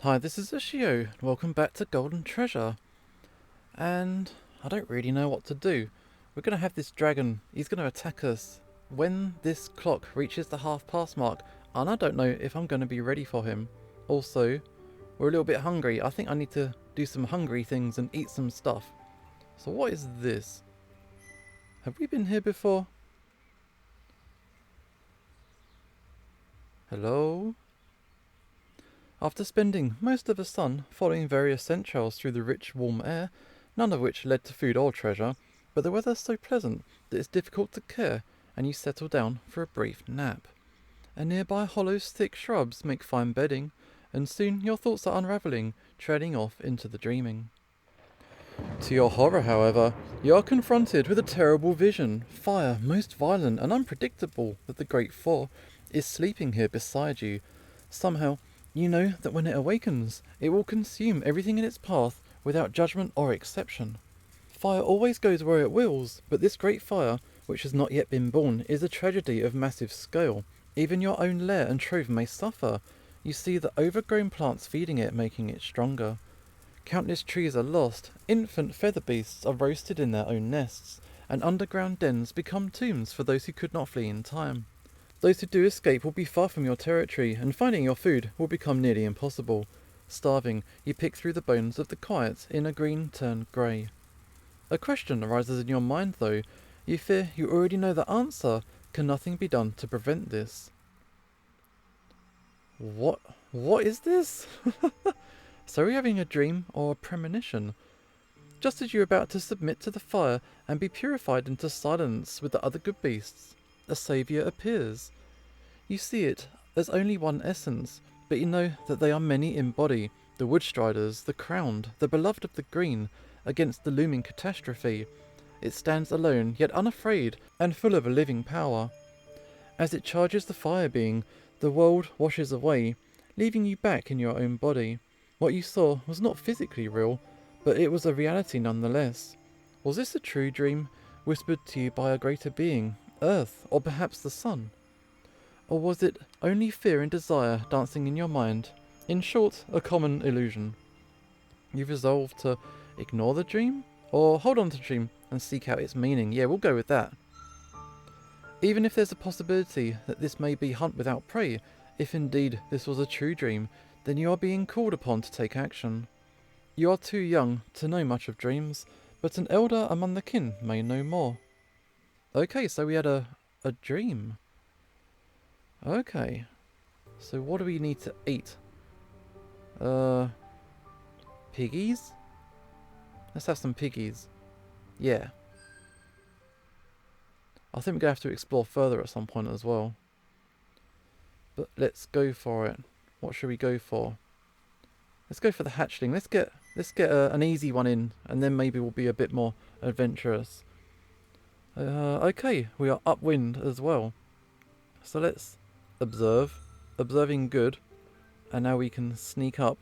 Hi, this is Ishio. Welcome back to Golden Treasure. And I don't really know what to do. We're going to have this dragon. He's going to attack us when this clock reaches the half-past mark. And I don't know if I'm going to be ready for him. Also, we're a little bit hungry. I think I need to do some hungry things and eat some stuff. So what is this? Have we been here before? Hello? After spending most of the sun following various scent trails through the rich, warm air, none of which led to food or treasure, but the weather so pleasant that it's difficult to care, and you settle down for a brief nap. A nearby hollow's thick shrubs make fine bedding, and soon your thoughts are unravelling, treading off into the dreaming. To your horror, however, you are confronted with a terrible vision, fire most violent and unpredictable that the Great Four is sleeping here beside you. Somehow, you know that when it awakens, it will consume everything in its path without judgment or exception. Fire always goes where it wills, but this great fire, which has not yet been born, is a tragedy of massive scale. Even your own lair and trove may suffer. You see the overgrown plants feeding it, making it stronger. Countless trees are lost, infant feather beasts are roasted in their own nests, and underground dens become tombs for those who could not flee in time. Those who do escape will be far from your territory, and finding your food will become nearly impossible. Starving, you pick through the bones of the quiet in a green turned grey. A question arises in your mind though. You fear you already know the answer. Can nothing be done to prevent this? What is this? So are you having a dream or a premonition? Just as you're about to submit to the fire and be purified into silence with the other good beasts, a saviour appears. You see it as only one essence, but you know that they are many in body, the Woodstriders, the Crowned, the beloved of the Green, against the looming catastrophe. It stands alone, yet unafraid, and full of a living power. As it charges the fire being, the world washes away, leaving you back in your own body. What you saw was not physically real, but it was a reality nonetheless. Was this a true dream, whispered to you by a greater being, Earth, or perhaps the sun? Or was it only fear and desire dancing in your mind? In short, a common illusion. You resolve to ignore the dream? Or hold on to the dream and seek out its meaning? Yeah, we'll go with that. Even if there's a possibility that this may be hunt without prey, if indeed this was a true dream, then you are being called upon to take action. You are too young to know much of dreams, but an elder among the kin may know more. Okay, so we had a dream. Okay. So what do we need to eat? Piggies? Let's have some piggies. Yeah. I think we're going to have to explore further at some point as well. But let's go for it. What should we go for? Let's go for the hatchling. Let's get an easy one in, and then maybe we'll be a bit more adventurous. Okay, we are upwind as well. So let's observe. Observing good. And now we can sneak up.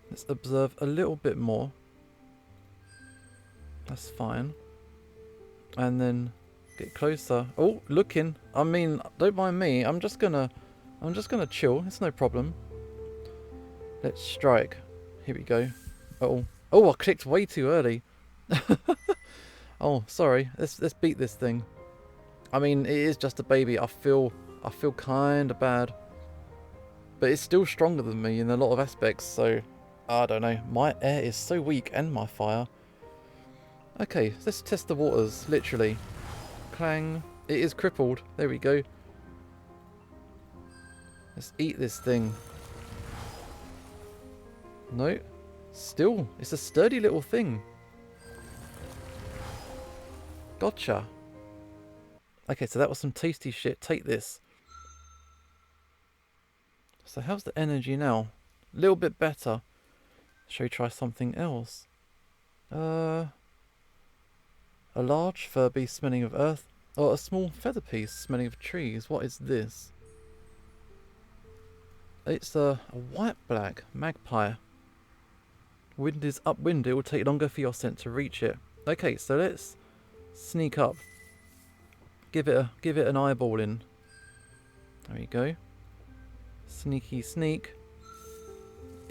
Let's observe a little bit more. That's fine. And then get closer. Oh, looking. I mean, don't mind me. I'm just gonna chill. It's no problem. Let's strike. Here we go. Oh, I clicked way too early. Oh, sorry. Let's beat this thing. I mean, it is just a baby. I feel kind of bad, but it's still stronger than me in a lot of aspects. So I don't know. My air is so weak, and my fire. Okay, let's test the waters. Literally, clang. It is crippled. There we go. Let's eat this thing. No, still, it's a sturdy little thing. Gotcha. Okay, so that was some tasty shit. Take this. So how's the energy now? A little bit better. Shall we try something else? A large fur beast smelling of earth, or a small feather piece smelling of trees. What is this? It's a white-black magpie. Wind is upwind. It will take longer for your scent to reach it. Okay, so let's sneak up. Give it an eyeball in. There we go. Sneaky sneak.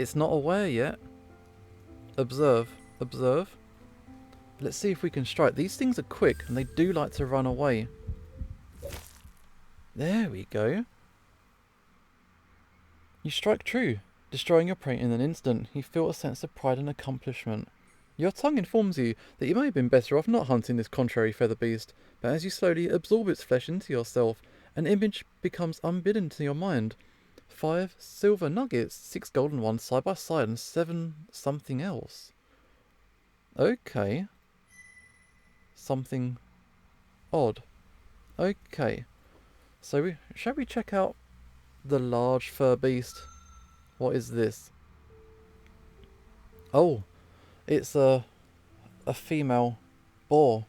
It's not aware yet. Observe. Observe. Let's see if we can strike. These things are quick and they do like to run away. There we go. You strike true, destroying your prey in an instant. You feel a sense of pride and accomplishment. Your tongue informs you that you may have been better off not hunting this contrary feather beast, but as you slowly absorb its flesh into yourself, an image becomes unbidden to your mind. 5 silver nuggets, 6 golden ones side by side, and 7 something else. Okay. Something odd. Okay. So shall we check out the large fur beast? What is this? Oh, it's a female boar.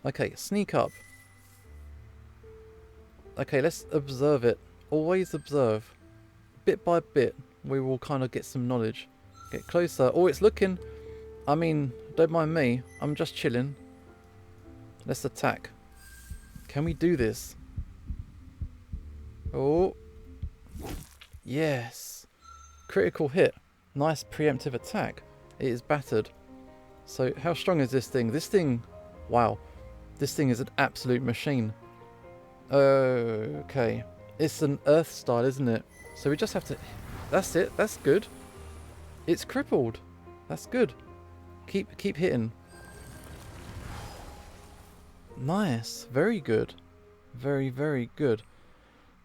Okay, sneak up. Okay, let's observe it. Always observe. Bit by bit, we will kind of get some knowledge. Get closer. Oh, it's looking. I mean, don't mind me. I'm just chilling. Let's attack. Can we do this? Oh. Yes. Critical hit. Nice preemptive attack. It is battered. So how strong is this thing? This thing... Wow. This thing is an absolute machine. Okay. It's an earth style, isn't it? So we just have to... That's it. That's good. It's crippled. That's good. Keep hitting. Nice. Very good. Very, very good.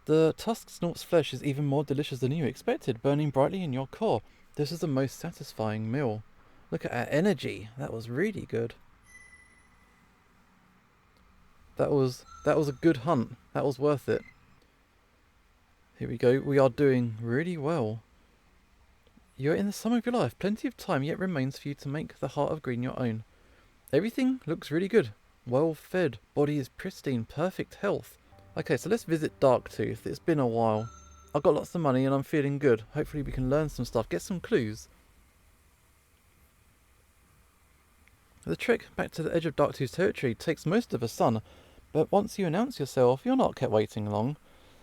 The tusk snort's flesh is even more delicious than you expected, burning brightly in your core. This is the most satisfying meal. Look at our energy. That was really good. That was a good hunt. That was worth it. Here we go. We are doing really well. You're in the summer of your life. Plenty of time yet remains for you to make the heart of green your own. Everything looks really good. Well fed. Body is pristine. Perfect health. Okay, so let's visit Darktooth. It's been a while. I've got lots of money and I'm feeling good. Hopefully we can learn some stuff. Get some clues. The trek back to the edge of Darktooth's territory takes most of a sun, but once you announce yourself, you're not kept waiting long.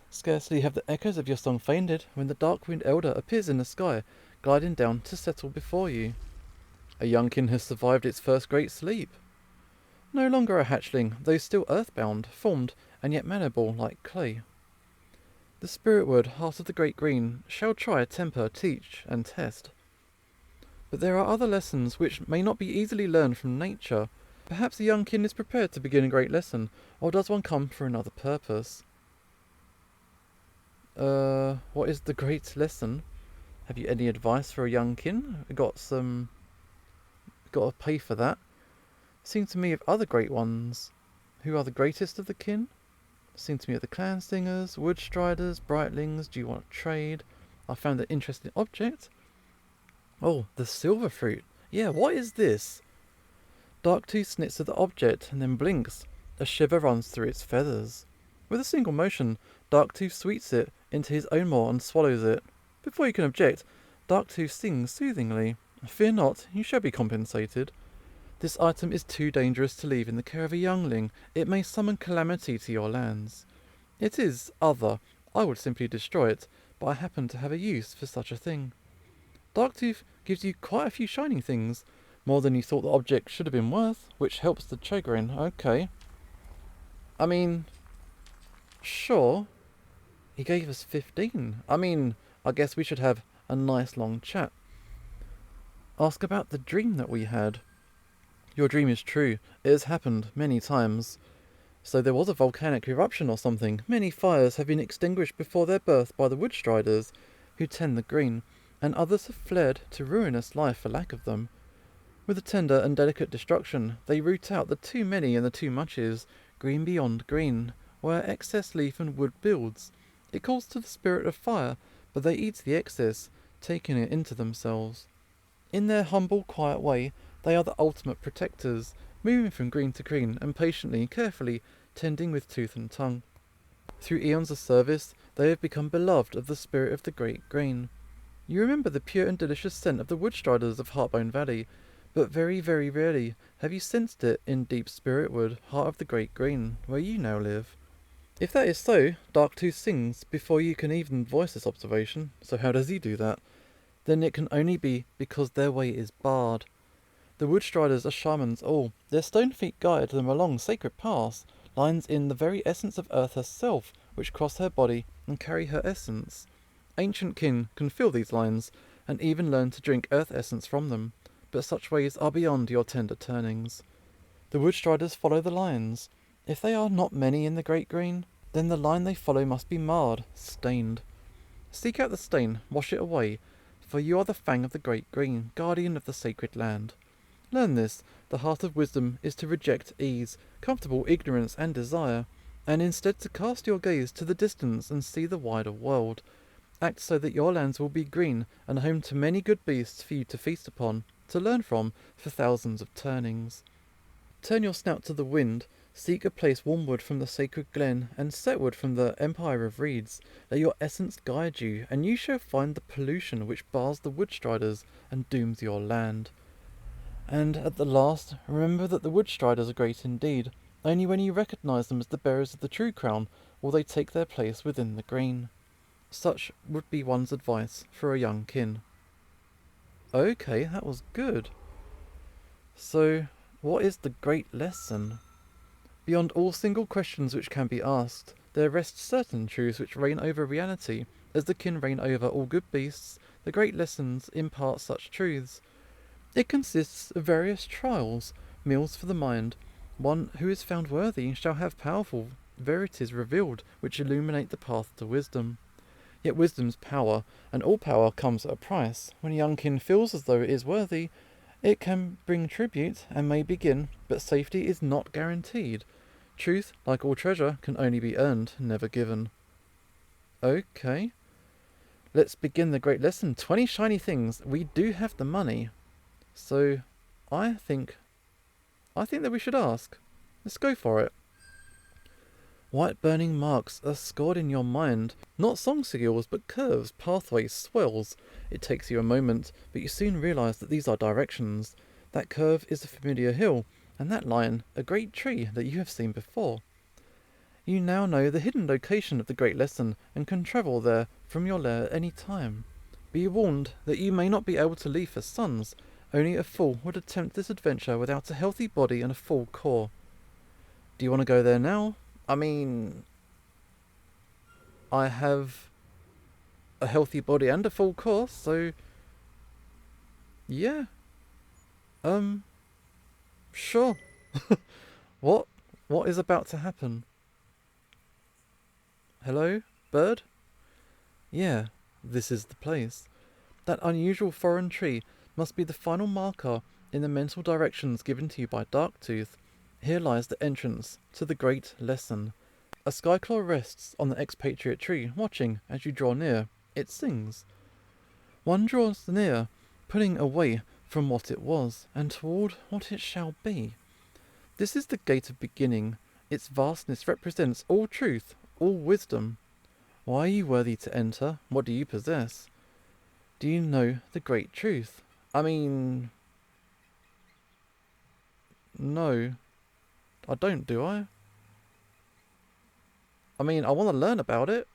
Scarcely have the echoes of your song faded when the Dark-Wind Elder appears in the sky, gliding down to settle before you. A youngkin has survived its first great sleep. No longer a hatchling, though still earthbound, formed, and yet malleable like clay. The spirit word, heart of the great green, shall try, temper, teach, and test. But there are other lessons which may not be easily learned from nature. Perhaps the youngkin is prepared to begin a great lesson, or does one come for another purpose? What is the great lesson? Have you any advice for a youngkin? Got to pay for that. Seems to me of other great ones. Who are the greatest of the kin? Seems to me of the clan singers, wood striders, brightlings. Do you want to trade? I found an interesting object. Oh, the silver fruit. Yeah, what is this? Darktooth snits at the object and then blinks. A shiver runs through its feathers. With a single motion, Darktooth sweeps it into his own maw and swallows it. Before you can object, Darktooth sings soothingly. Fear not, you shall be compensated. This item is too dangerous to leave in the care of a youngling. It may summon calamity to your lands. It is other. I would simply destroy it, but I happen to have a use for such a thing. Darktooth gives you quite a few shining things, more than you thought the object should have been worth, which helps the chagrin. Okay. I mean, sure. He gave us 15. I mean, I guess we should have a nice long chat. Ask about the dream that we had. Your dream is true. It has happened many times. So there was a volcanic eruption or something. Many fires have been extinguished before their birth by the wood striders, who tend the green, and others have fled to ruinous life for lack of them. With a tender and delicate destruction, they root out the too many and the too muches, green beyond green, where excess leaf and wood builds. It calls to the spirit of fire, but they eat the excess, taking it into themselves. In their humble, quiet way, they are the ultimate protectors, moving from green to green and patiently, carefully, tending with tooth and tongue. Through eons of service, they have become beloved of the spirit of the great green. You remember the pure and delicious scent of the wood striders of Heartbone Valley, but very, very rarely have you sensed it in deep spiritwood, heart of the great green, where you now live. If that is so, Darktooth sings before you can even voice this observation. So how does he do that? then it can only be because their way is barred. The Woodstriders are shamans all. Their stone feet guide them along sacred paths, lines in the very essence of Earth herself, which cross her body and carry her essence. Ancient kin can feel these lines, and even learn to drink Earth essence from them, but such ways are beyond your tender turnings. The Woodstriders follow the lines. If they are not many in the Great Green, then the line they follow must be marred, stained. Seek out the stain, wash it away, for you are the fang of the Great Green, guardian of the sacred land. Learn this, the heart of wisdom is to reject ease, comfortable ignorance and desire, and instead to cast your gaze to the distance and see the wider world. Act so that your lands will be green, and home to many good beasts for you to feast upon, to learn from, for thousands of turnings. Turn your snout to the wind, seek a place warmward from the sacred glen, and setward from the empire of reeds. Let your essence guide you, and you shall find the pollution which bars the Woodstriders and dooms your land. And at the last, remember that the Woodstriders are great indeed. Only when you recognise them as the bearers of the true crown will they take their place within the green. Such would be one's advice for a young kin. Okay, that was good. So, what is the great lesson? Beyond all single questions which can be asked, there rest certain truths which reign over reality. As the kin reign over all good beasts, the great lessons impart such truths. It consists of various trials, meals for the mind. One who is found worthy shall have powerful verities revealed, which illuminate the path to wisdom. Yet wisdom's power, and all power comes at a price. When a young kin feels as though it is worthy, it can bring tribute and may begin, but safety is not guaranteed. Truth, like all treasure, can only be earned, never given. Okay. Let's begin the great lesson. 20 shiny things. We do have the money. So, I think that we should ask. Let's go for it. White burning marks are scored in your mind. Not song sigils, but curves, pathways, swells. It takes you a moment, but you soon realise that these are directions. That curve is a familiar hill, and that line, a great tree that you have seen before. You now know the hidden location of the great lesson, and can travel there from your lair at any time. Be warned that you may not be able to leave for sons. Only a fool would attempt this adventure without a healthy body and a full core. Do you want to go there now? I mean, I have a healthy body and a full core, so yeah. Sure. What? What is about to happen? Hello, bird? Yeah, this is the place. That unusual foreign tree must be the final marker in the mental directions given to you by Darktooth. Here lies the entrance to the great lesson. A skyclaw rests on the expatriate tree, watching as you draw near. It sings. One draws near, pulling away from what it was, and toward what it shall be. This is the gate of beginning. Its vastness represents all truth, all wisdom. Why are you worthy to enter? What do you possess? Do you know the great truth? I mean... No. I don't, do I? I mean, I want to learn about it.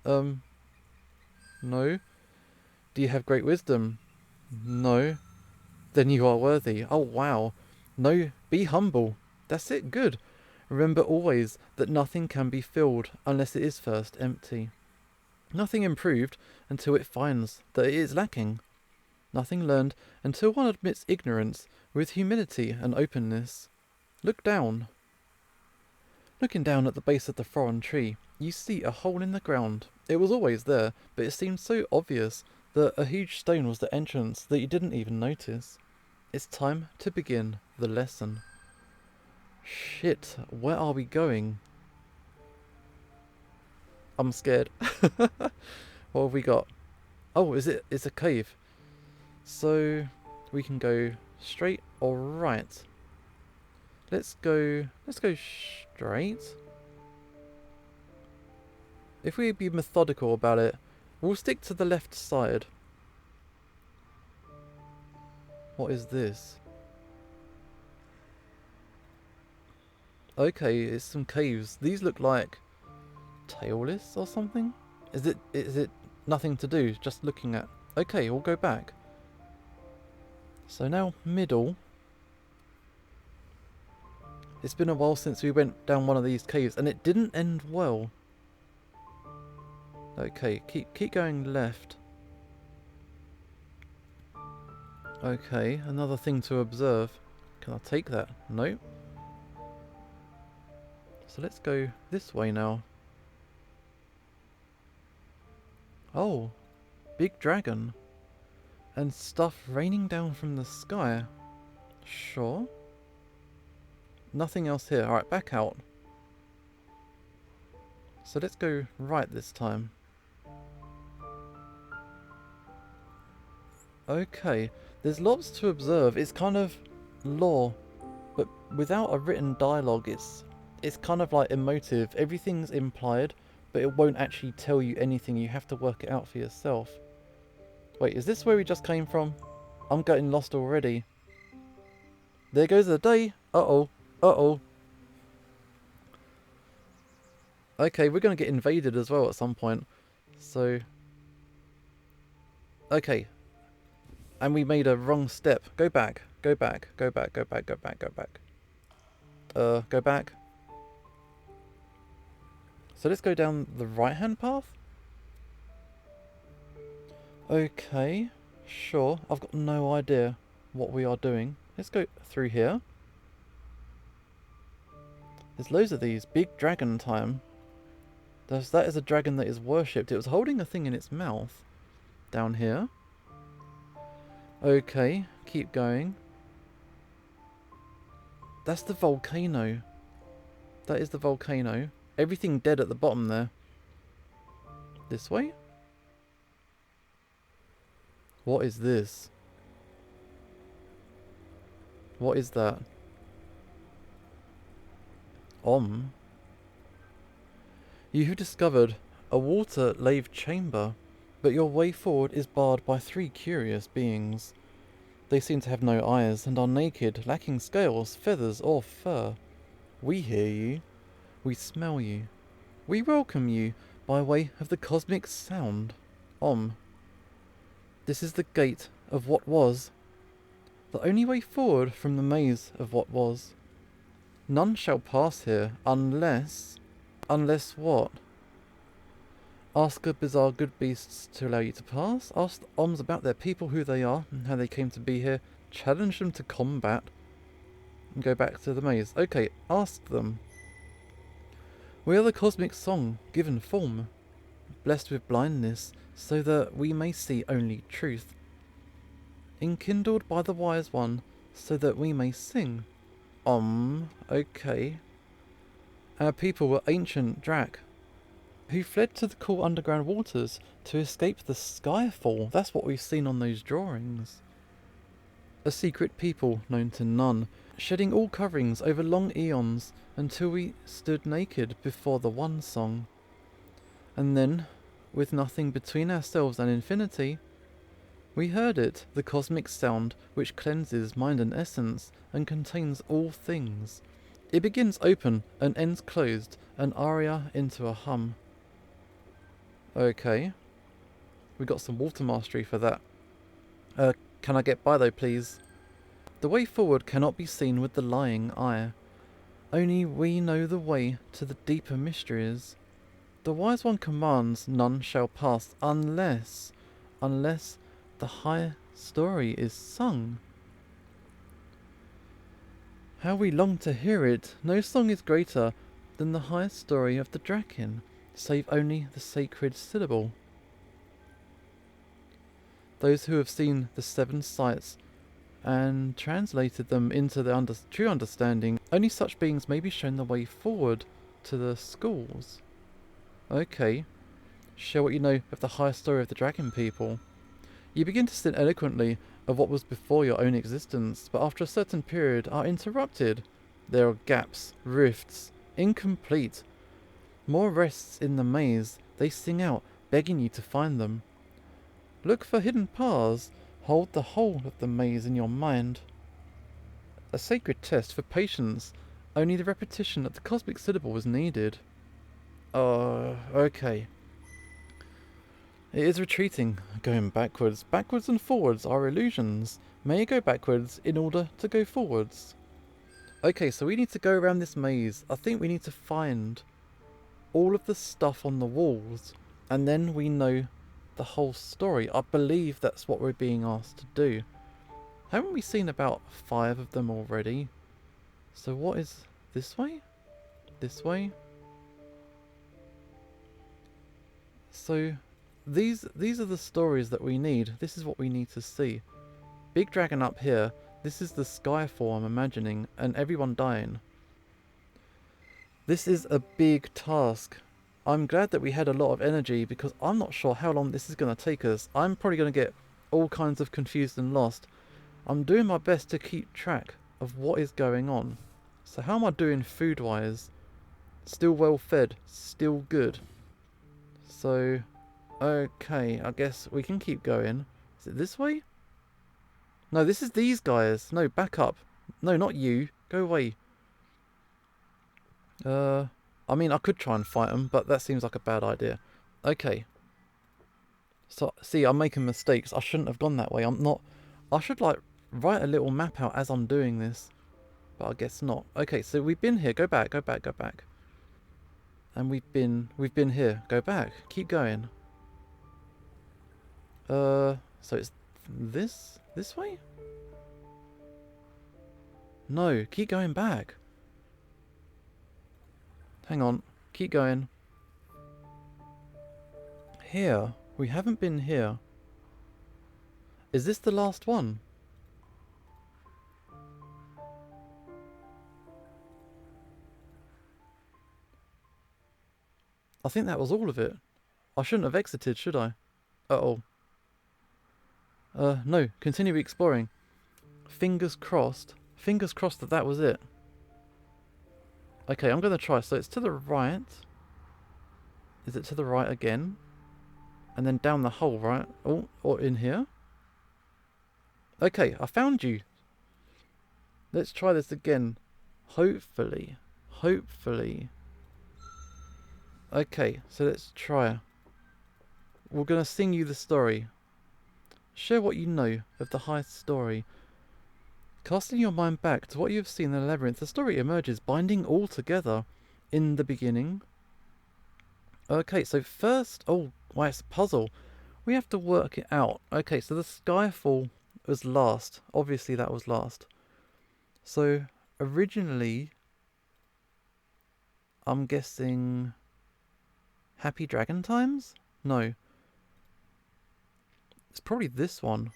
No. Do you have great wisdom? No. Then you are worthy. Oh, wow. No, be humble. That's it, good. Remember always that nothing can be filled unless it is first empty. Nothing improved until it finds that it is lacking. Nothing learned until one admits ignorance with humility and openness. Look down. Looking down at the base of the foreign tree, you see a hole in the ground. It was always there, but it seemed so obvious that a huge stone was the entrance that you didn't even notice. It's time to begin the lesson. Shit, where are we going? I'm scared. What have we got? Oh, it's a cave. So, we can go straight or right. Let's go straight. If we be methodical about it, we'll stick to the left side. What is this? Okay, it's some caves. These look like tailless or something? Is it nothing to do, just looking at. Okay, we'll go back. So now middle. It's been a while since we went down one of these caves, and it didn't end well. Okay, keep going left. Okay, another thing to observe. Can I take that? Nope. So let's go this way now. Oh, big dragon. And stuff raining down from the sky. Sure. Nothing else here. Alright, back out. So let's go right this time. Okay, there's lots to observe. It's kind of lore, but without a written dialogue, it's kind of like emotive. Everything's implied, but it won't actually tell you anything. You have to work it out for yourself. Wait, is this where we just came from? I'm getting lost already. There goes the day. Uh-oh. Uh-oh. Okay, we're going to get invaded as well at some point. So... okay. And we made a wrong step. Go back. Go back. Go back. Go back. Go back. Go back. Go back. So let's go down the right-hand path? Okay. Sure. I've got no idea what we are doing. Let's go through here. There's loads of these. Big dragon time. That is a dragon that is worshipped. It was holding a thing in its mouth. Down here. Okay. Keep going. That's the volcano. That is the volcano. Everything dead at the bottom there. This way? What is this? What is that? You have discovered a water-laved chamber, but your way forward is barred by 3 curious beings. They seem to have no eyes and are naked, lacking scales, feathers, or fur. We hear you. We smell you. We welcome you by way of the cosmic sound. This is the gate of what was. The only way forward from the maze of what was. None shall pass here unless... unless what? Ask a bizarre good beasts to allow you to pass. Ask the Oms about their people, who they are, and how they came to be here. Challenge them to combat. And go back to the maze. Okay, ask them. We are the cosmic song, given form. Blessed with blindness, so that we may see only truth. Enkindled by the wise one, so that we may sing. Okay. Our people were ancient Drak, who fled to the cool underground waters to escape the skyfall. That's what we've seen on those drawings. A secret people known to none, shedding all coverings over long eons until we stood naked before the one song. And then, with nothing between ourselves and infinity, we heard it, the cosmic sound which cleanses mind and essence and contains all things. It begins open and ends closed, an aria into a hum. Okay. We got some water mastery for that. Can I get by though, please? The way forward cannot be seen with the lying eye. Only we know the way to the deeper mysteries. The wise one commands none shall pass unless the high story is sung. How we long to hear it! No song is greater than the high story of the Draken, save only the sacred syllable. Those who have seen the 7 sights and translated them into the true understanding, only such beings may be shown the way forward to the schools. Okay. Share what you know of the high story of the dragon people. You begin to sing eloquently of what was before your own existence, but after a certain period are interrupted. There are gaps, rifts, incomplete. More rests in the maze. They sing out, begging you to find them. Look for hidden paths. Hold the whole of the maze in your mind. A sacred test for patience. Only the repetition of the cosmic syllable was needed. Okay. It is retreating, going backwards. Backwards and forwards are illusions. May you go backwards in order to go forwards. Okay, so we need to go around this maze. I think we need to find all of the stuff on the walls, and then we know the whole story. I believe that's what we're being asked to do. Haven't we seen about 5 of them already? So what is this way? This way? So these are the stories that we need. This is what we need to see. Big dragon up here. This is the Skyfall I'm imagining, and everyone dying. This is a big task. I'm glad that we had a lot of energy because I'm not sure how long this is going to take us. I'm probably going to get all kinds of confused and lost. I'm doing my best to keep track of what is going on. So how am I doing food-wise? Still well fed, still good. So, okay, I guess we can keep going. Is it this way? No, this is these guys. No, back up. No, not you. Go away. I mean, I could try and fight them, but that seems like a bad idea. Okay. So, see, I'm making mistakes. I shouldn't have gone that way. I'm not... I should, like, write a little map out as I'm doing this. But I guess not. Okay, so we've been here. Go back, go back, go back. And we've been here. Go back. Keep going. So it's this way? No, keep going back. Hang on. Keep going. Here. We haven't been here. Is this the last one? I think that was all of it. I shouldn't have exited, should I? Uh-oh. No. Continue exploring. Fingers crossed. Fingers crossed that that was it. Okay, I'm going to try. So it's to the right. Is it to the right again? And then down the hole, right? Oh, or in here? Okay, I found you. Let's try this again. Hopefully. Hopefully. Okay, so let's try. We're going to sing you the story. Share what you know of the high story. Casting your mind back to what you have seen in the labyrinth, the story emerges, binding all together in the beginning. Okay, so first... Oh, why it's a puzzle. We have to work it out. Okay, so the Skyfall was last. Obviously that was last. So, originally... I'm guessing... Happy Dragon Times? No. It's probably this one.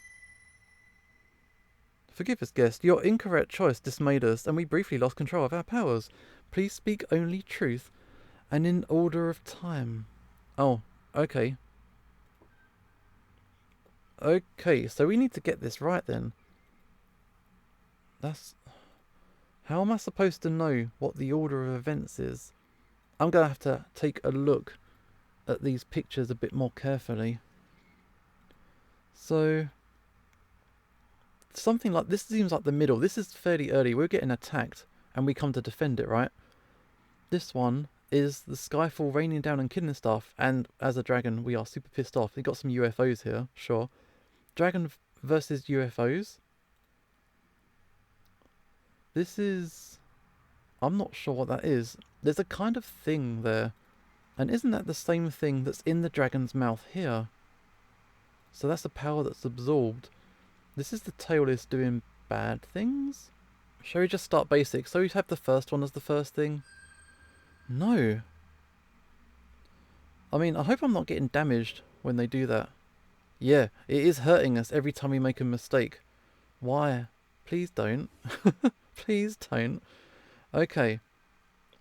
Forgive us, guest. Your incorrect choice dismayed us, and we briefly lost control of our powers. Please speak only truth, and in order of time. Oh, okay. Okay, so we need to get this right then. That's... How am I supposed to know what the order of events is? I'm going to have to take a look at these pictures a bit more carefully. So... Something like this seems like the middle. This is fairly early. We're getting attacked and we come to defend it, right? This one is the Skyfall raining down and killing stuff, and as a dragon we are super pissed off. We got some UFOs here, sure. Dragon versus UFOs. This is... I'm not sure what that is. There's a kind of thing there. And isn't that the same thing that's in the dragon's mouth here? So that's the power that's absorbed. This is the tailless doing bad things? Shall we just start basic? So we have the first one as the first thing? No. I mean, I hope I'm not getting damaged when they do that. Yeah, it is hurting us every time we make a mistake. Why? Please don't. Please don't. Okay.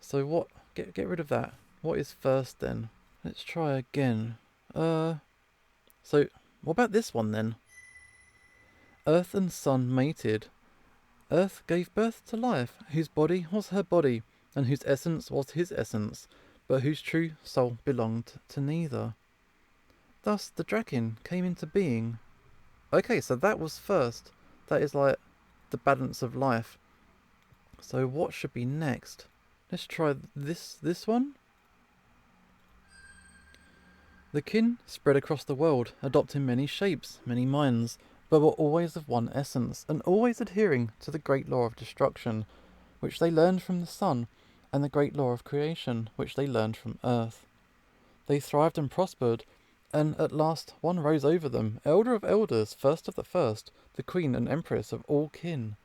So what? Get rid of that. What is first then? Let's try again. So, what about this one then? Earth and sun mated. Earth gave birth to life, whose body was her body, and whose essence was his essence, but whose true soul belonged to neither. Thus the dragon came into being. Okay, so that was first. That is like the balance of life. So what should be next? Let's try this one. The kin spread across the world, adopting many shapes, many minds, but were always of one essence, and always adhering to the great law of destruction, which they learned from the sun, and the great law of creation, which they learned from earth. They thrived and prospered, and at last one rose over them, elder of elders, first of the first, the queen and empress of all kin.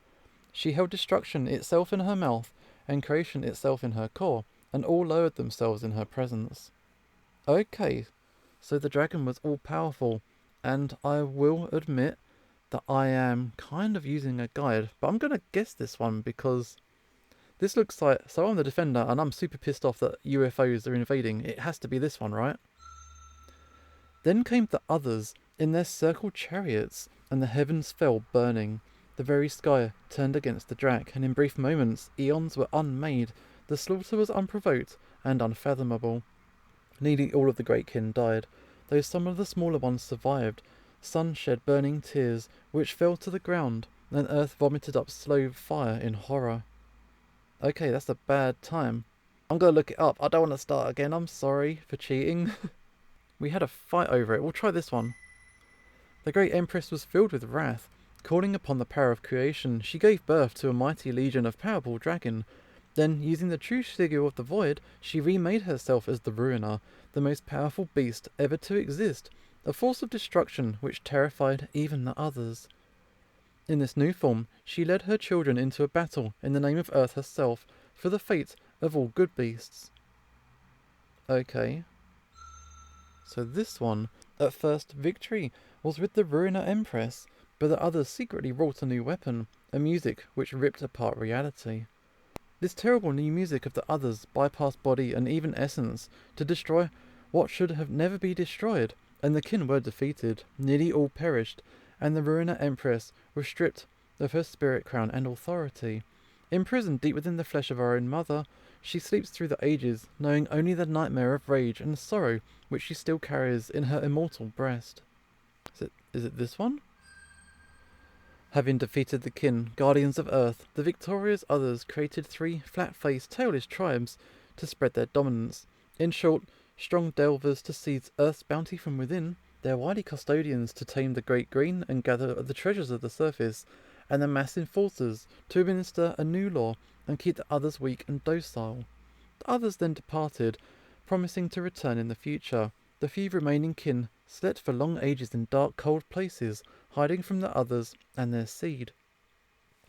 She held destruction itself in her mouth, and creation itself in her core, and all lowered themselves in her presence. Okay, so the dragon was all-powerful, and I will admit that I am kind of using a guide, but I'm going to guess this one because this looks like... So I'm the defender, and I'm super pissed off that UFOs are invading. It has to be this one, right? Then came the others, in their circled chariots, and the heavens fell burning. The very sky turned against the Drak, and in brief moments eons were unmade. The slaughter was unprovoked and unfathomable. Nearly all of the great kin died, though some of the smaller ones survived. Sun shed burning tears, which fell to the ground, and earth vomited up slow fire in horror. Okay, that's a bad time. I'm gonna look it up. I don't want to start again. I'm sorry for cheating. We had a fight over it. We'll try this one. The great empress was filled with wrath. Calling upon the power of creation, she gave birth to a mighty legion of powerful dragon. Then, using the true sigil of the void, she remade herself as the Ruiner, the most powerful beast ever to exist, a force of destruction which terrified even the others. In this new form, she led her children into a battle in the name of Earth herself for the fate of all good beasts. Okay. So this one, at first victory was with the Ruiner Empress, but the others secretly wrought a new weapon, a music which ripped apart reality. This terrible new music of the others bypassed body and even essence to destroy what should have never been destroyed, and the kin were defeated, nearly all perished, and the Ruiner Empress was stripped of her spirit crown and authority. Imprisoned deep within the flesh of her own mother, she sleeps through the ages, knowing only the nightmare of rage and sorrow which she still carries in her immortal breast. Is it this one? Having defeated the kin, guardians of Earth, the victorious others created 3 flat-faced, tailless tribes to spread their dominance. In short, strong delvers to seize Earth's bounty from within, their wily custodians to tame the great green and gather the treasures of the surface, and the mass enforcers to administer a new law and keep the others weak and docile. The others then departed, promising to return in the future. The few remaining kin slept for long ages in dark, cold places, hiding from the others and their seed.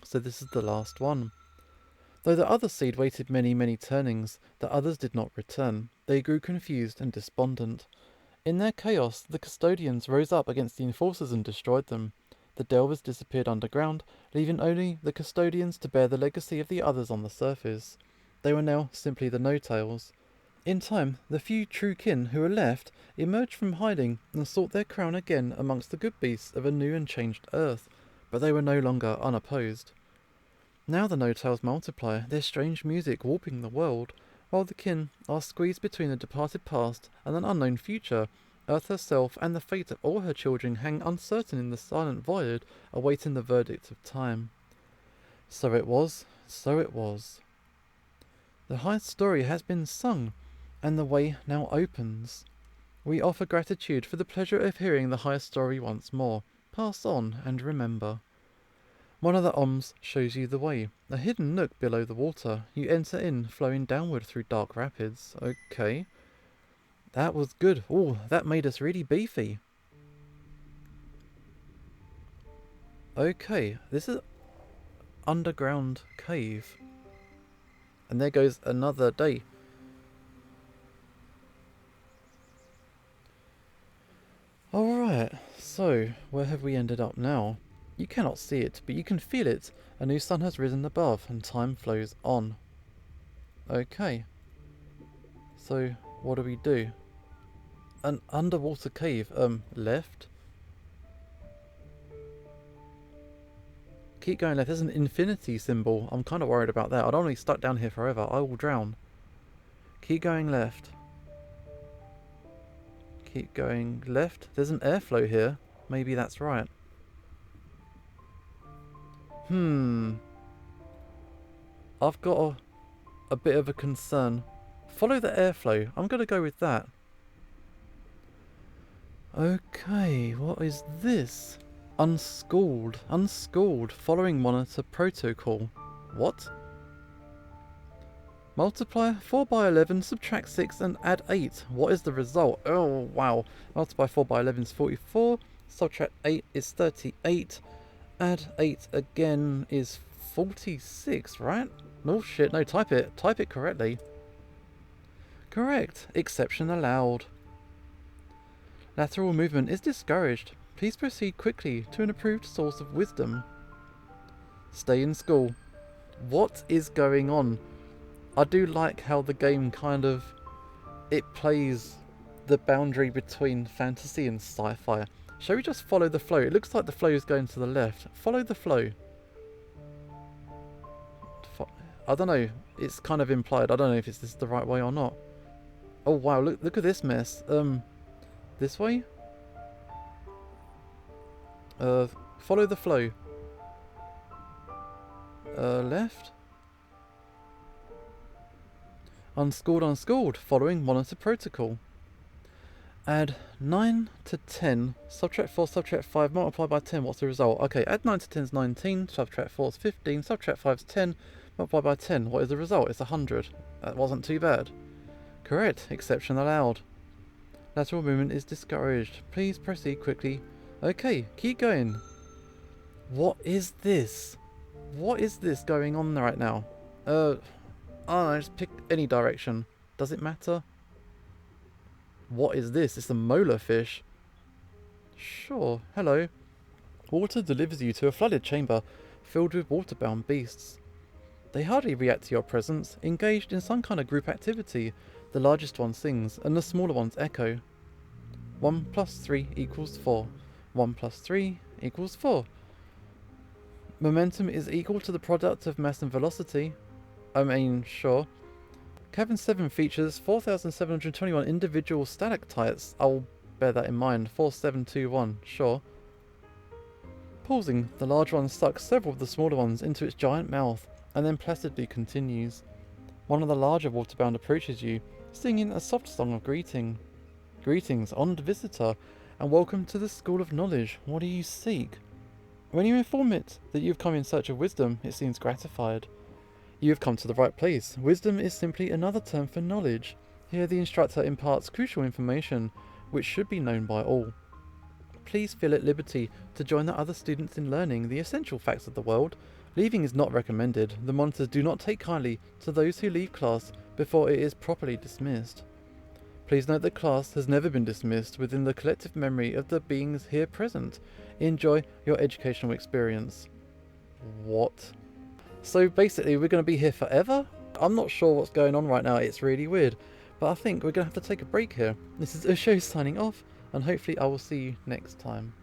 So this is the last one. Though the other seed waited many, many turnings, the others did not return. They grew confused and despondent. In their chaos, the custodians rose up against the enforcers and destroyed them. The delvers disappeared underground, leaving only the custodians to bear the legacy of the others on the surface. They were now simply the no-tails. In time, the few true kin who were left emerged from hiding and sought their crown again amongst the good beasts of a new and changed Earth, but they were no longer unopposed. Now the no-tails multiply, their strange music warping the world, while the kin are squeezed between the departed past and an unknown future. Earth herself and the fate of all her children hang uncertain in the silent void, awaiting the verdict of time. So it was, so it was. The highest story has been sung, and the way now opens. We offer gratitude for the pleasure of hearing the highest story once more. Pass on and remember. One of the Oms shows you the way. A hidden nook below the water. You enter in, flowing downward through dark rapids. Okay. That was good. Oh, that made us really beefy. Okay, this is underground cave. And there goes another day. Alright, so where have we ended up now? You cannot see it, but you can feel it. A new sun has risen above, and time flows on. Okay. So, what do we do? An underwater cave. Left? Keep going left. There's an infinity symbol. I'm kind of worried about that. I don't want to be stuck down here forever. I will drown. Keep going left. Keep going left. There's an airflow here. Maybe that's right. I've got a bit of a concern. Follow the airflow. I'm going to go with that. Okay, what is this? Unschooled. Unschooled. Following monitor protocol. What? Multiply 4 by 11, subtract 6 and add 8. What is the result? Oh, wow. Multiply 4 by 11 is 44. Subtract 8 is 38. Add 8 again is 46, right? No shit, no, type it. Type it correctly. Correct. Exception allowed. Lateral movement is discouraged. Please proceed quickly to an approved source of wisdom. Stay in school. What is going on? I do like how the game kind of... it plays the boundary between fantasy and sci-fi. Shall we just follow the flow? It looks like the flow is going to the left. Follow the flow. I don't know. It's kind of implied. I don't know if this is the right way or not. Oh wow, look at this mess. This way? Follow the flow. Left? Unschooled, unschooled, following monitor protocol. Add 9 to 10, subtract 4, subtract 5, multiply by 10, what's the result? Okay, add 9 to 10 is 19, subtract 4 is 15, subtract 5 is 10, multiply by 10, what is the result? It's 100. That wasn't too bad. Correct, exception allowed. Lateral movement is discouraged. Please proceed quickly. Okay, keep going. What is this? What is this going on right now? I don't know, just pick any direction. Does it matter? What is this? It's a molar fish. Sure, hello. Water delivers you to a flooded chamber filled with water-bound beasts. They hardly react to your presence, engaged in some kind of group activity. The largest one sings, and the smaller ones echo. 1 plus 3 equals 4. 1 plus 3 equals 4. Momentum is equal to the product of mass and velocity. I mean, sure. Cavern 7 features 4,721 individual stalactites. I'll bear that in mind. 4721, sure. Pausing, the large one sucks several of the smaller ones into its giant mouth, and then placidly continues. One of the larger waterbound approaches you, singing a soft song of greeting. Greetings, honoured visitor, and welcome to the School of Knowledge. What do you seek? When you inform it that you've come in search of wisdom, it seems gratified. You have come to the right place. Wisdom is simply another term for knowledge. Here the instructor imparts crucial information, which should be known by all. Please feel at liberty to join the other students in learning the essential facts of the world. Leaving is not recommended. The monitors do not take kindly to those who leave class before it is properly dismissed. Please note that class has never been dismissed within the collective memory of the beings here present. Enjoy your educational experience. What? So basically we're going to be here forever? I'm not sure what's going on right now, it's really weird. But I think we're going to have to take a break here. This is Usho signing off, and hopefully I will see you next time.